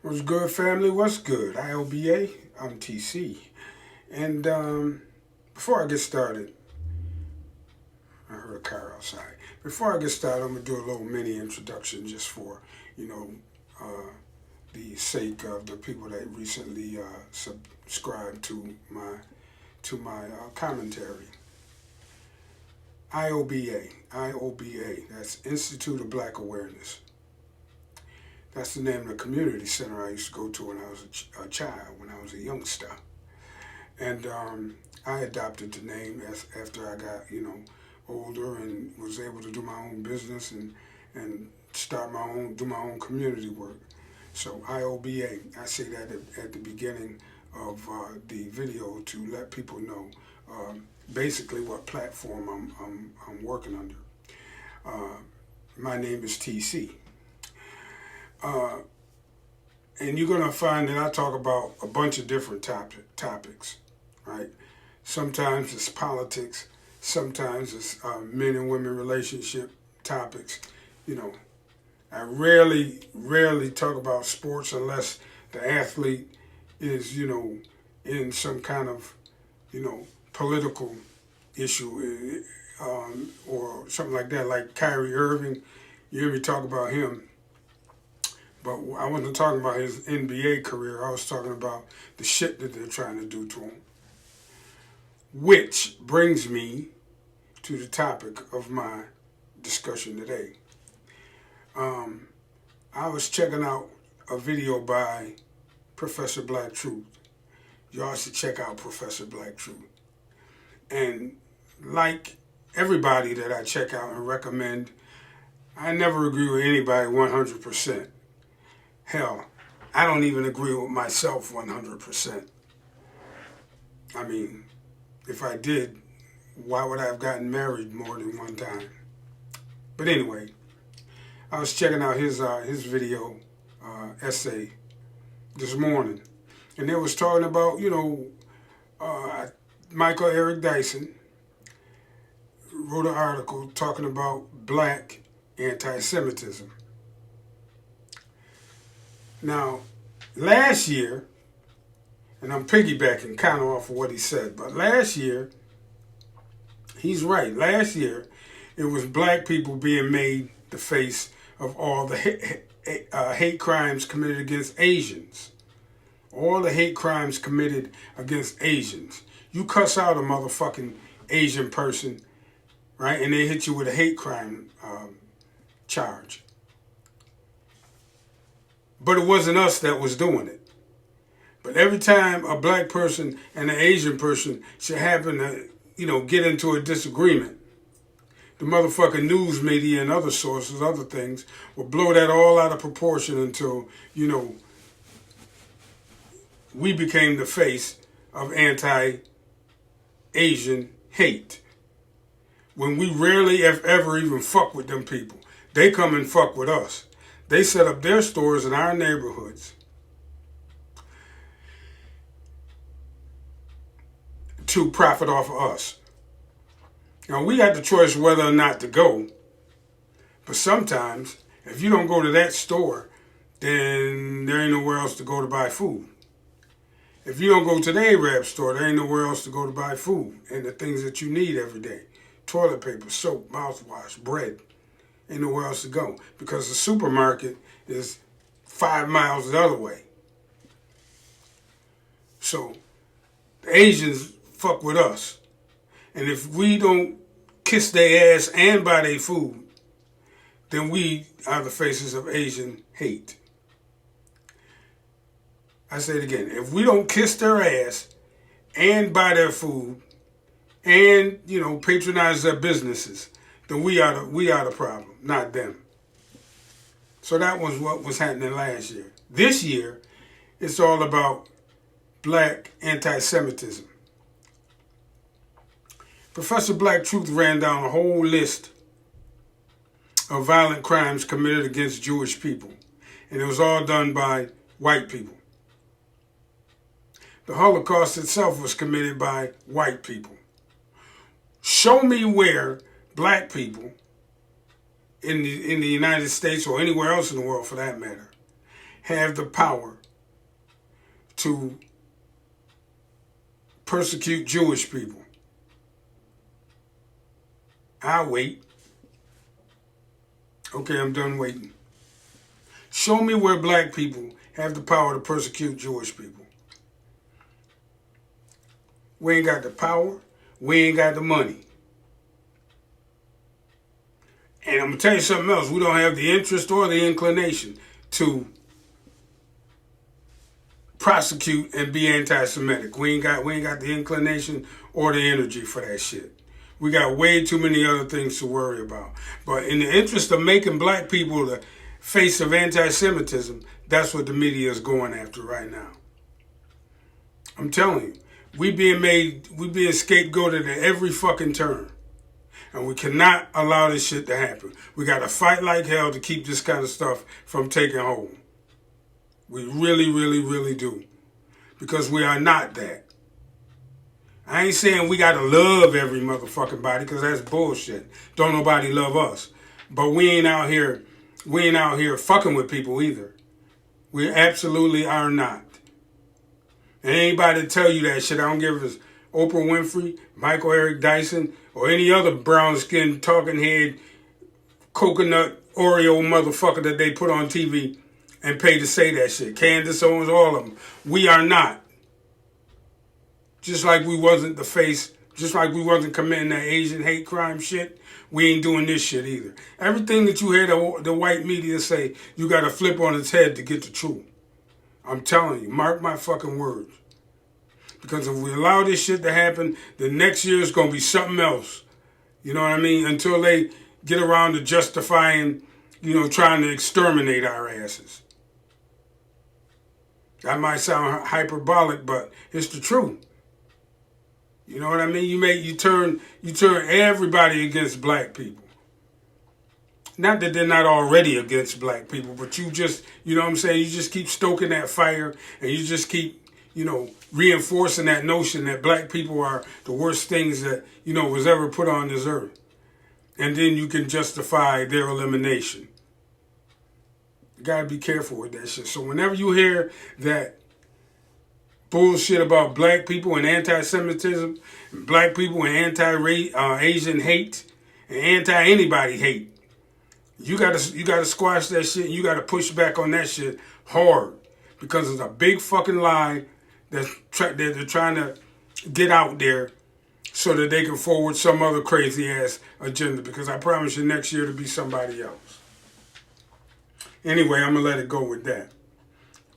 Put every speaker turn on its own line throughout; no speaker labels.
What's good, family? What's good? IOBA, I'm TC. And before I get started, I heard a car outside. Before I get started, I'm going to do a little mini introduction just for, you know, the sake of the people that recently subscribed to my commentary. IOBA, that's Institute of Black Awareness. That's the name of the community center I used to go to when I was a child, when I was a youngster. And I adopted the name after I got, older and was able to do my own business and do my own community work. So IOBA, I say that at the beginning of the video to let people know basically what platform I'm working under. My name is TC. And you're going to find that I talk about a bunch of different topics, right? Sometimes it's politics. Sometimes it's men and women relationship topics. I rarely talk about sports unless the athlete is, in some kind of, political issue or something like that, like Kyrie Irving. You hear me talk about him. But I wasn't talking about his NBA career. I was talking about the shit that they're trying to do to him. Which brings me to the topic of my discussion today. I was checking out a video by Professor Black Truth. Y'all should check out Professor Black Truth. And like everybody that I check out and recommend, I never agree with anybody 100%. Hell, I don't even agree with myself 100%. I mean, if I did, why would I have gotten married more than one time? But anyway, I was checking out his video essay this morning, and it was talking about, Michael Eric Dyson wrote an article talking about black antisemitism. Now, last year, and I'm piggybacking kind of off of what he said, but last year, he's right. Last year, it was black people being made the face of all the hate crimes committed against Asians. All the hate crimes committed against Asians. You cuss out a motherfucking Asian person, right, and they hit you with a hate crime charge. But it wasn't us that was doing it. But every time a black person and an Asian person should happen to, get into a disagreement, the motherfucking news media and other sources, other things, will blow that all out of proportion until, we became the face of anti-Asian hate. When we rarely, if ever, even fuck with them people. They come and fuck with us. They set up their stores in our neighborhoods to profit off of us. Now, we got the choice whether or not to go. But sometimes, if you don't go to that store, then there ain't nowhere else to go to buy food. If you don't go to the Arab store, there ain't nowhere else to go to buy food and the things that you need every day. Toilet paper, soap, mouthwash, bread. Ain't nowhere else to go because the supermarket is 5 miles the other way. So the Asians fuck with us. And if we don't kiss their ass and buy their food, then we are the faces of Asian hate. I say it again. If we don't kiss their ass and buy their food and, patronize their businesses, then we are the problem, not them. So that was what was happening last year. This year, it's all about black anti-Semitism. Professor Black Truth ran down a whole list of violent crimes committed against Jewish people. And it was all done by white people. The Holocaust itself was committed by white people. Show me where black people in the United States or anywhere else in the world for that matter have the power to persecute Jewish people? I'll wait. Okay, I'm done waiting. Show me where black people have the power to persecute Jewish people. We ain't got the power. We ain't got the money. And I'm going to tell you something else. We don't have the interest or the inclination to prosecute and be anti-Semitic. We ain't got the inclination or the energy for that shit. We got way too many other things to worry about. But in the interest of making black people the face of anti-Semitism, that's what the media is going after right now. I'm telling you, we being scapegoated at every fucking turn. And we cannot allow this shit to happen. We got to fight like hell to keep this kind of stuff from taking hold. We really, really, really do. Because we are not that. I ain't saying we got to love every motherfucking body, because that's bullshit. Don't nobody love us. But we ain't out here fucking with people either. We absolutely are not. And anybody tell you that shit, I don't give a Oprah Winfrey, Michael Eric Dyson, or any other brown-skinned, talking head, coconut Oreo motherfucker that they put on TV and pay to say that shit. Candace Owens, all of them. We are not. Just like we wasn't the face, just like we wasn't committing that Asian hate crime shit, we ain't doing this shit either. Everything that you hear the white media say, you got to flip on its head to get the truth. I'm telling you, mark my fucking words. Because if we allow this shit to happen, the next year is going to be something else. You know what I mean? Until they get around to justifying, trying to exterminate our asses. That might sound hyperbolic, but it's the truth. You know what I mean? You turn everybody against black people. Not that they're not already against black people, but you just, you know what I'm saying? You just keep stoking that fire, and you just keep, reinforcing that notion that black people are the worst things that, was ever put on this earth. And then you can justify their elimination. You gotta be careful with that shit. So whenever you hear that bullshit about black people and anti-Semitism, black people and anti-Asian hate, and anti-anybody hate, you gotta squash that shit, and you gotta push back on that shit hard. Because it's a big fucking lie that they're trying to get out there so that they can forward some other crazy ass agenda. Because I promise you next year to be somebody else. Anyway, I'm going to let it go with that.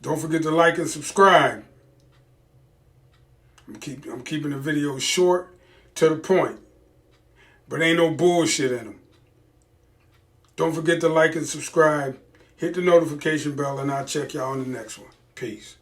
Don't forget to like and subscribe. I'm keeping the videos short, to the point. But ain't no bullshit in them. Don't forget to like and subscribe. Hit the notification bell, and I'll check y'all on the next one. Peace.